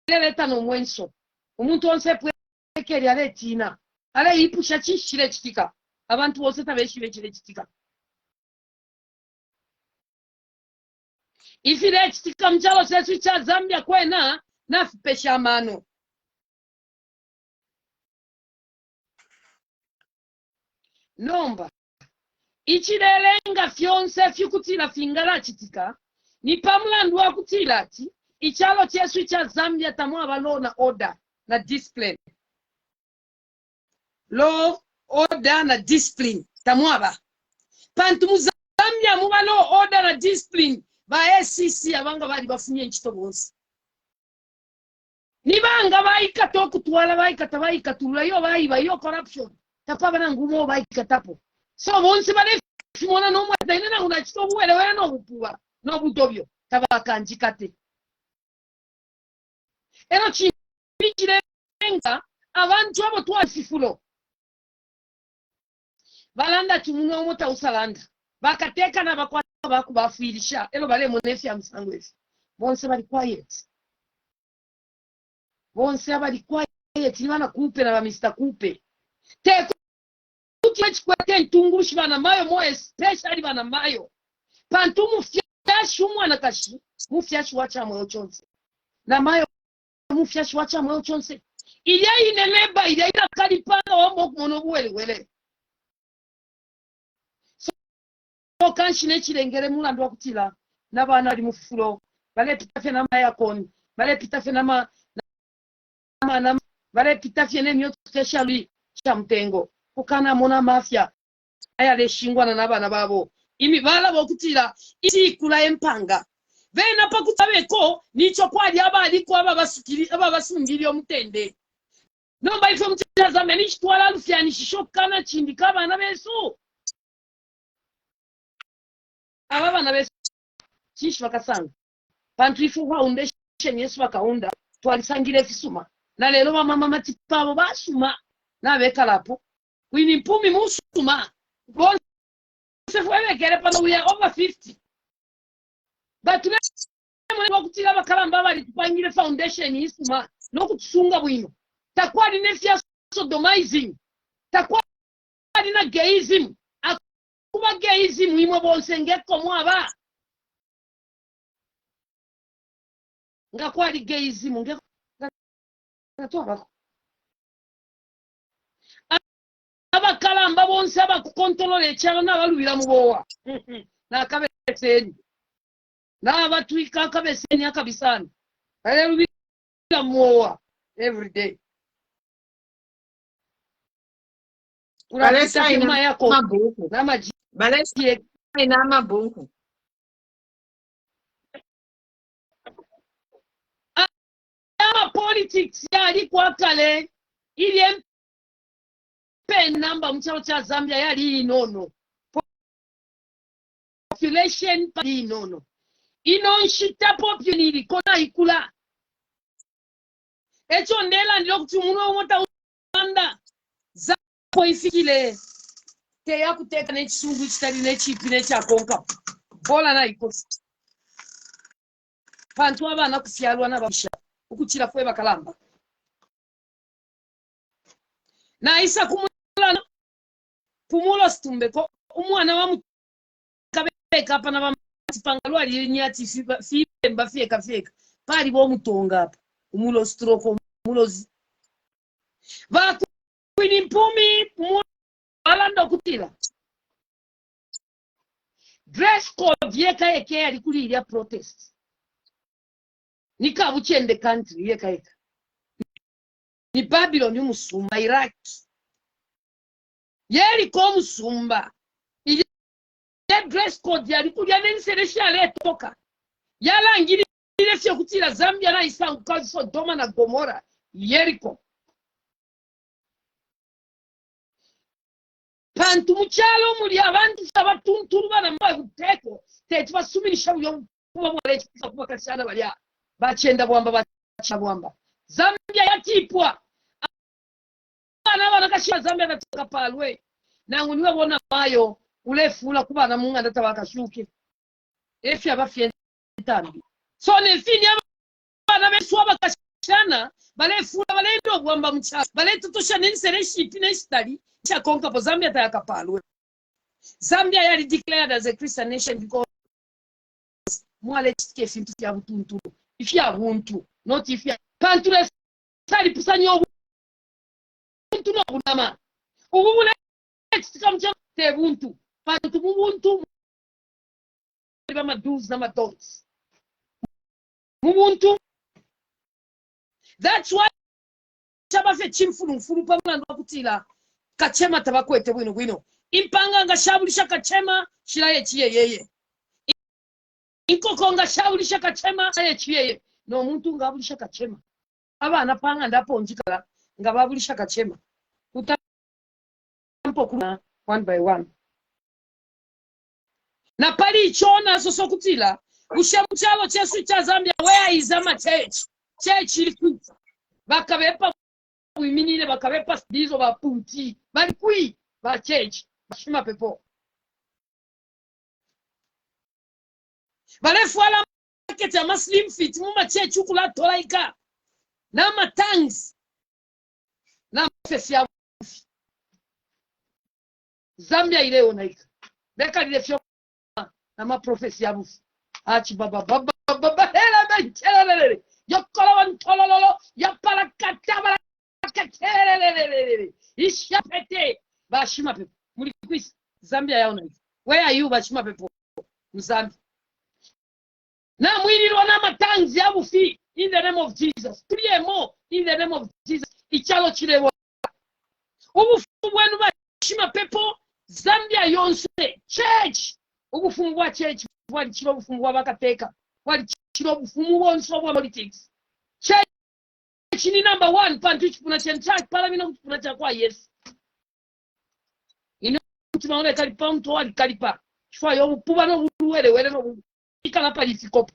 leta no mwenso umuntu onse pwekeri aletina ale ipusha chishire chitika abantu bose tabeshire chire chitika ifile chitika mchalo sesu cha Zambia kwena nafipesha mano nomba ichilelenga fyonse fyukutila fingala chitika ni pamulandu wa kutila ati ichalo chesu cha Zambia tamwaba law na order na discipline. Law, order na discipline tamwaba. Pantu mu Zambia muba law, order na discipline ba ACC abanga bali bafunye nchito bonse. Nibanga baikata okutwala baikata baikatula yo baiba yo corruption. Tapaba na ngumo baikatapo. So bonse bale fimona no mwa daina na unachito buwelewe no bupuwa. No budobyo tabakanjikate eno chibikirenga abantu abo twasifulo balanda tumuno mota usalanda bakateka na bakwata bakubafirisha elo bale monefi ya msangwefi bonse bali quiet bana kupe na ba Mr. Kupe te kuti chikwete ntunguru shibana mayo mo especially bana mayo pantumu shumwana kashi mufyashi wacha mwe chonse na mayo mufyashi wacha mwe chonse ilya ine leba ilya ina kalipanga wambo kumono wele so kanshine chilengere mulando wakutila nabana ali mufulo bale pitafe na mayakoni bale pitafe na bale pitafe ne myo specially cha mtengo kukana mona mafia aya leshingwana nabana babo imi bala bokutila isikula empanga bena pakutabeko nicho kwali abaliko abasungiri omutende nomba ifo mutyaza meni chitwala lufyani shishokana chindi kabana besu abana besu chishi bakasanga pantu ifu foundation yesu bakaunda twalisangire fisuma na lelo mama matipabo basuma na bekalapo wini mpumi musuma bon se fue kere pano we are over 50 but mwe kutila bakalamba bali tupangire foundation isuma no kutusunga bwino takwali nefya sodomizing takwali na gayism akuba gayism imwe bonse ngeko mwaba ngakwali gayism ngeko natwaba abakalamba bonse abakukontrola ekyalo n'abalubira mu boowa n'akabeseni n'abatwika akabeseni akabisani balubira mu boowa everyday Balesa ina mabuku balesa ina mabuku politics yali kwakale ili pen number mchao cha Zambia yali inono population pali inono inonshita populini kona ikula echo ndela ndilo kuti muno mota anda zapo ifikile te yakuteka nechisungu chitali nechipi nechakonka bola na ikosi pantu abana kufyalwa n'ababisha ukuchira kwe bakalamba na isa kumulana pumulo stumbeko umwana wa mukabeka apa na bamatipangalwa ali nyati fimba fieka pali bo mutonga apa umulo stroke umulozi va kwini mpumi pumulo alanda kutila dress code yeka eke ali kulira protest nikabuchende country yeka ni Babylon yumusumba Iraq yeri ko musumba ile dress code yali kulya nenseresha letoka yalangiri ile fyo kutira Zambia na isangu kazi Sodoma na Gomora Yeriko pantu muchalo muri abantu sabatunturu bana mbaguteko tete basumirisha byo kuba mwalechi kuba kasana balya bachenda bwamba Zambia yatipwa ana kashia Zambia nataka palwe nangu niwe bona mayo ulefula kuba na munga ndata bakashuke efi abafye ntambi so ne fini abana beswa bakashana balefula balendo bwamba mcha baletutosha nensereshi pinestali cha konka po Zambia taka palwe Zambia yali declared as a Christian nation because mwale chike fintu ya butuntu ifi ya buntu not ifi ya pantule sali pusanyo buntu no bunama ubule tsikamcha te buntu pantu buntu bama do's na don'ts ubuntu that's why chabafe chimfulu pamulando akutila kachema tabakwete bwino impanga nga shabulisha kachema shiraye chiyeye inkokonga shabulisha kachema aye chiyeye no muntu ngabulisha kachema abana panga ndapo njikala ngababulisha kachema utampo kuna one by one na pali ichona soso kutila ushamuchalo chesu cha Zambia where is ama church ilikuita bakabepa wiminile bakabepa dizo bapunti balikui ba church bashima pepo bale fuala market ya muslim fit muma church ukula tolaika na matangs na fesi Zambia ile onaika beka ile fyo na ma profesi ya bufu achi baba baba baba hela bentelele yokolawan tololo yaparakata barakatelele ishapete bashima pepo muri kwisi Zambia yaona hivi. Where are you bashima pepo Mzambia na mwilirwa na matanzi abufi in the name of Jesus. Pray more in the name of Jesus. Ichalo chirewa. Ubufungwa bashima pepo Zambia yonse church. Ubufungwa church wali chiro bufungwa bakateka. Wali chiro bufumu bonse bwa politics. Church ni number 1 pantu chipuna church palamina chipuna cha kwa Yesu. Ino tunaona kalipa mtu wali kalipa. Chwa yo puba no wele no ikala palisikopo.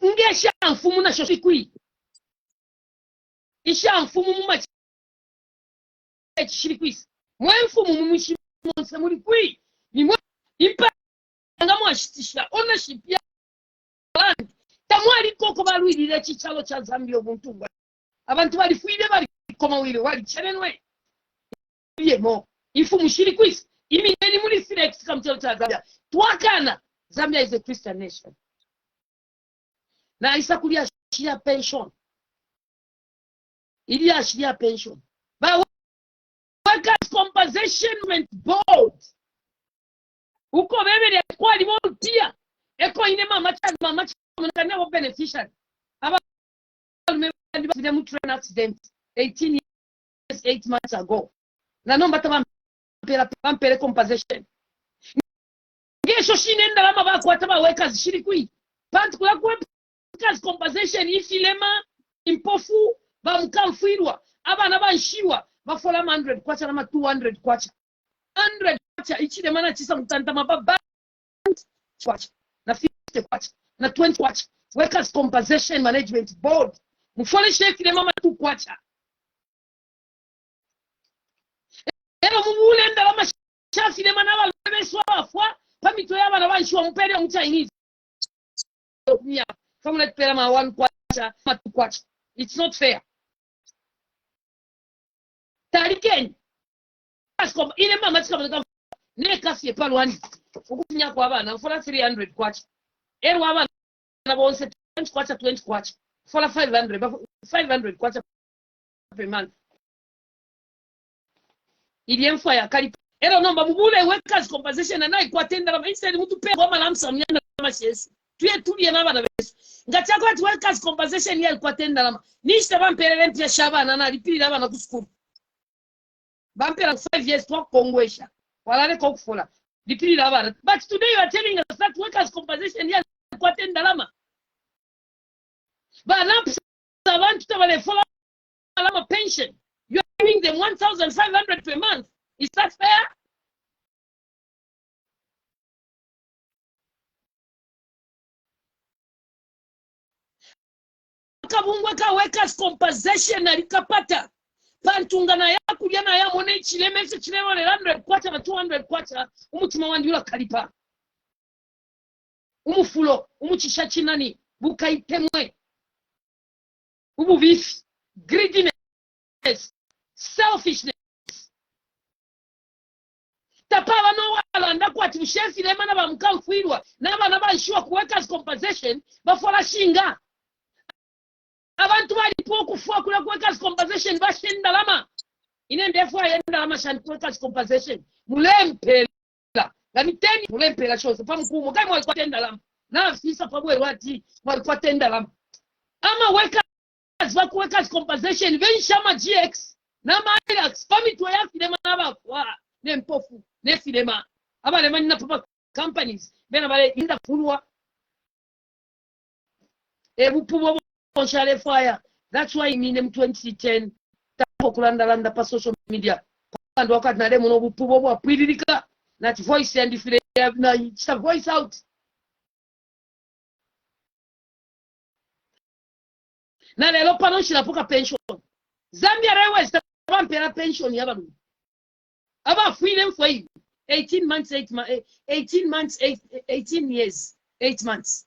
Ngesha mfumu na shosikwi. Isha mfumu muma chirikwisi. Mwe mfumu mumushi monse muri kwi. Ni mwe impa ngamo ashitisha ownership ya land. Tamwali koko balwirire chichalo cha Zambia obuntu. Abantu bali fuide bali koma wile wali cherenwe. Yemo ifumu shirikwisi. Imi ni muri silex kamchalo cha Zambia. Twakana Zambia is a Christian nation. Na isakulia shia pension. Ilia shia pension. But workers compensation board. Uko bebe ya kwa limontia. Eko inema mama mkane wa beneficiary. Aba mebe mu train accident 18 years 8 months ago. Na nomba tama mpere compensation. Ngesho shinenda lama ba kwa tama workers shirikwi. Pantu kula kwa compensation ifilema impofu bamkamfirwa abana banshiwa bafola 100 kwacha na 200 kwacha 100 kwacha ichile mana chisa mtanta mababa kwacha na 50 kwacha na 20 kwacha workers compensation management board mfole sheki le mama tu kwacha ero mubule ndala mashafi le mana balebeswa afwa pamito yabana banshiwa mpere mu Chinese yeah. From like Perama 1 kwacha, 2 kwacha. It's not fair. Tariken. Askom ile mama tsika ne kasi epalwani. Ukunya kwa bana for 300 kwacha. Ero abana na bonse 20 kwacha 20 kwacha. For 500 kwacha per month. Ili mfa ya kali. Ero nomba mubule workers compensation na kwa tenda la instead mtu pe ngoma na msamnyana kama shesi. Tuye nabana besu ngachako ati workers compensation ya kwa tenda lama nishita bampelele mpya shabana na lipira abana kusukuru bampela 5 years to kongwesha walale ko kufola lipira abana but today you are telling us that workers compensation ya kwa tenda lama bana abantu tabale fola lama pension you are giving them 1,500 per month. Is that fair? Kabungwe ka workers compensation alikapata pantunga na ya kulia na ya mone chilemese chilema 100 kwacha na 200 kwacha umutima wandula kalipa umufulo umuchisha chinani bukaitemwe ubuvifi greediness selfishness tapaba no wala ndakwati mshefi lema na bamkamfirwa na bana banshiwa ku workers compensation bafola shinga abantu bali pokufa kula workers compensation bashenda lama inendefu ayenda lama shan workers compensation mulempela ngani teni mulempela chose pamkumo kai mwa kwatenda lama na afisa pabwe wati mwa kwatenda lama ama workers compensation benshama GX na Max pamito yakile manaba kwa nempofu nefilema abale manina papa companies bena bale inda kulwa ebupubo Shale fire. That's why in 2010 tako kulanda pa social media. Pando wakati na demo no bupubo bwa pwililika na voice and ifile na ita voice out. Na lelo pano shinapoka pension. Zambia Railways tabampera pension yabalu. Aba freedom for 18 months 18 years 8 months.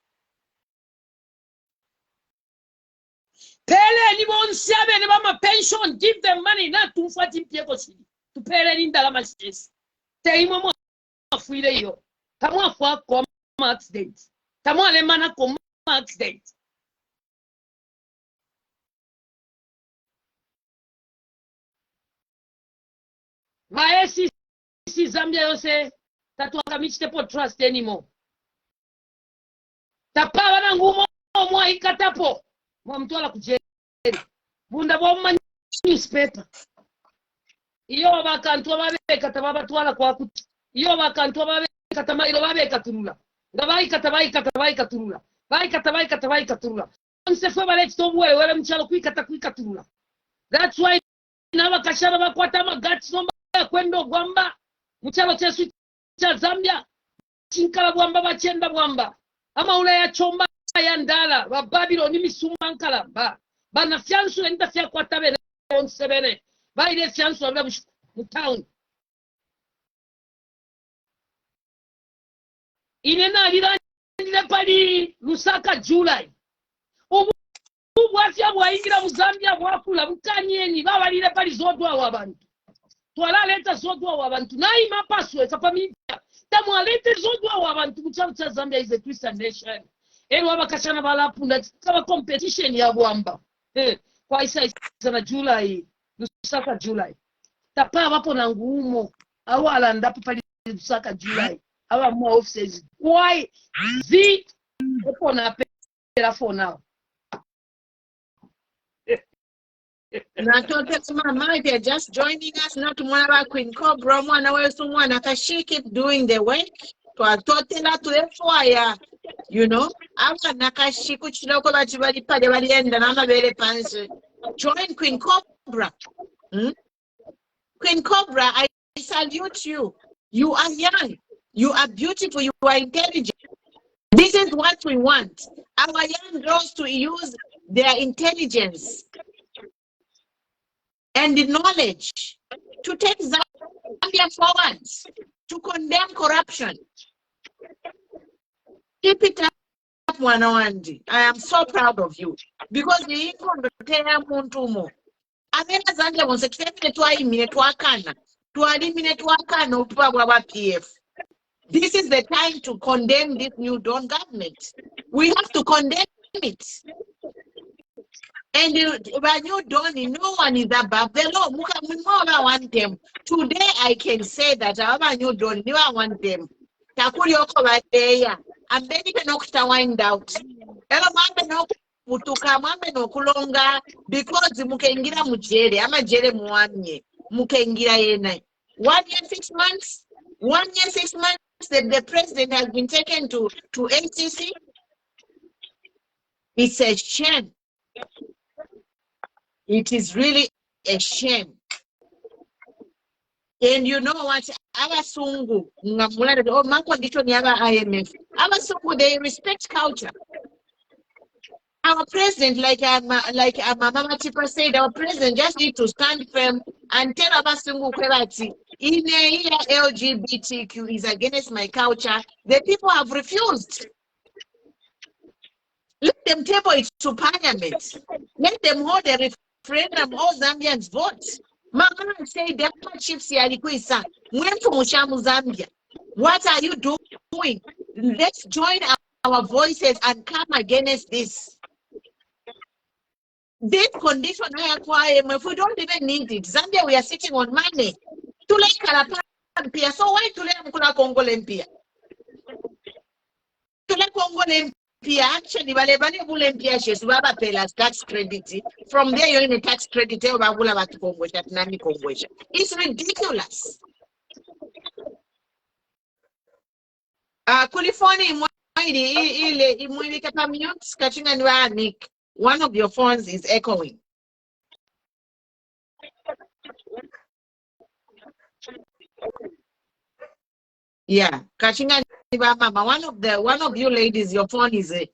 Pele ni bonsiabe ni mama pension, give them money na tumfati mpieko chini. Tupele ni ndala mashesi. Teimo afuire yo. Tamu afwa kwa accident. Tamu alemana kwa accident. Ma ACC Zambia yose tatuangamichitepo trust anymore. Tapawa na ngumo mwa ikatapo. Mwa mtuala kujeri. Bunda boma newspaper. Iyo bakantu babeka tababa twala kwa kuti. Iyo bakantu babeka tamailo babeka tunula. Ngabai katurula. Bai katurula. Onse fwe baleti tobuwe wele mchalo kuika turula. That's why nawa kashara bakwata magati somba kwendo gwamba. Mchalo chesu cha Zambia. Chinkala bwamba bachenda bwamba. Ama ule ya chomba ya ndala. Wa Babylon misumankala ba. Bana fiansu enda fia kwa tabene on sebene. Ba ile fiansu wa town. Inena alira ndile pali Lusaka July. Ubu afya bwaingira mu Zambia bwakula bukanyeni baba lile pali zodwa wabantu. Twala leta zodwa wabantu. Nai mapaswe kapamia. Tamu alete zodwa wabantu mchamu cha Zambia is a Christian nation. Elu wabakashana balapunda kama competition ya bwamba. Kwa isa na July, Lusaka July. Tapa wapo na ngumo, awa alandapo pali Lusaka July. Awa more offices. Why? Zi, wapo na pera for now. Mama, if you're just joining us, not tomorrow, Queen Cobra, she keep doing the work. To a total to the fire, you know. After Nakashi Kuchiloko Chibali Padevali and Nana Vele Pans, join Queen Cobra. Queen Cobra, I salute you. You are young, you are beautiful, you are intelligent. This is what we want. Our young girls to use their intelligence and the knowledge to take Zambia forward, to condemn corruption. Keep it up, Mwanawandi. I am so proud of you because the income muntu Amena Zambia wants to eliminate PF. This is the time to condemn this new Dawn government. We have to condemn it. And when you don't, no one is above the law. Muka want them. Today I can say that our new don't want them. Takulioko bateya. And then you can wind out. Elo mambe no kutuka mambe no kulonga because mukengira mujere ama jere muanye mukengira yena. 1 year 6 months. 1 year 6 months. The president has been taken to ACC. It's a shame. It is really a shame. And you know what? Abasungu, oh, my condition IMF. Abasungu, they respect culture. Our president, like Mama Tipa said, our president just need to stand firm and tell Abasungu Kwerati, in LGBTQ is against my culture. The people have refused. Let them table it to parliament. Let them hold a referendum, all Zambians vote. Mama say the chiefs Yalikuisa went to Mushamu Zambia. What are you doing? Let's join our voices and come against this. This condition, if we don't even need it, Zambia, we are sitting on money. To like Kalapampia, so why to let Mkula Congo Lempia? To let Congo Lempia, actually, Lempia, she's Baba Pelas tax credit. From there, you're in a tax credit. It's ridiculous. Kulifoni, one of your phones is echoing. Yeah, Kachinga Mama, one of you ladies, your phone is a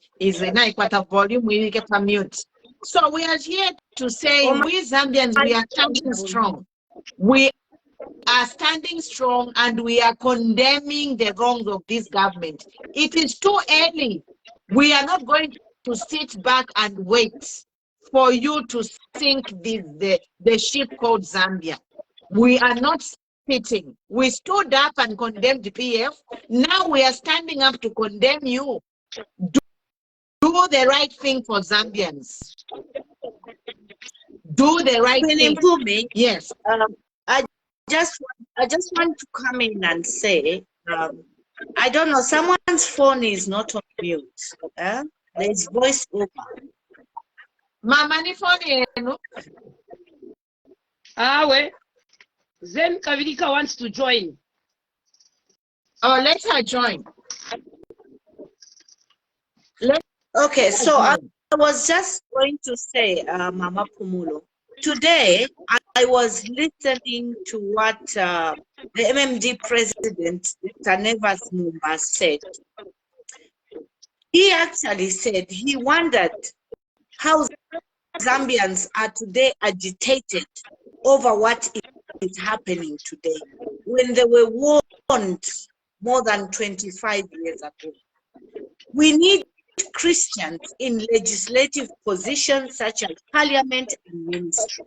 quarter volume. We get a mute. So we are here to say we Zambians, we are standing strong. We are standing strong and we are condemning the wrongs of this government. It is too early. We are not going to sit back and wait for you to sink the ship called Zambia. We are not sitting. We stood up and condemned the PF. Now we are standing up to condemn you. Do the right thing for Zambians. Do the right thing. Mpumi, Yes. I just want to come in and say, I don't know, someone's phone is not on mute. There's voice over. Mama ni phone yenu. Awe. Zen Kavilika wants to join. Oh, let her join. Okay, so I was just going to say, Mama Pumulo, today I was listening to what the MMD president, Tanevas Mumba, said. He actually said he wondered how Zambians are today agitated over what is happening today when they were warned more than 25 years ago. We need Christians in legislative positions such as parliament and ministry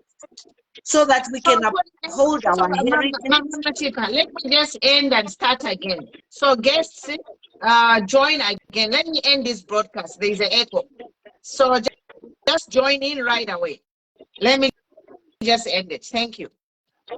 so that we can uphold our heritage. Let me just end and start again. So guests, join again. Let me end this broadcast. There is an echo. So just join in right away. Let me just end it. Thank you.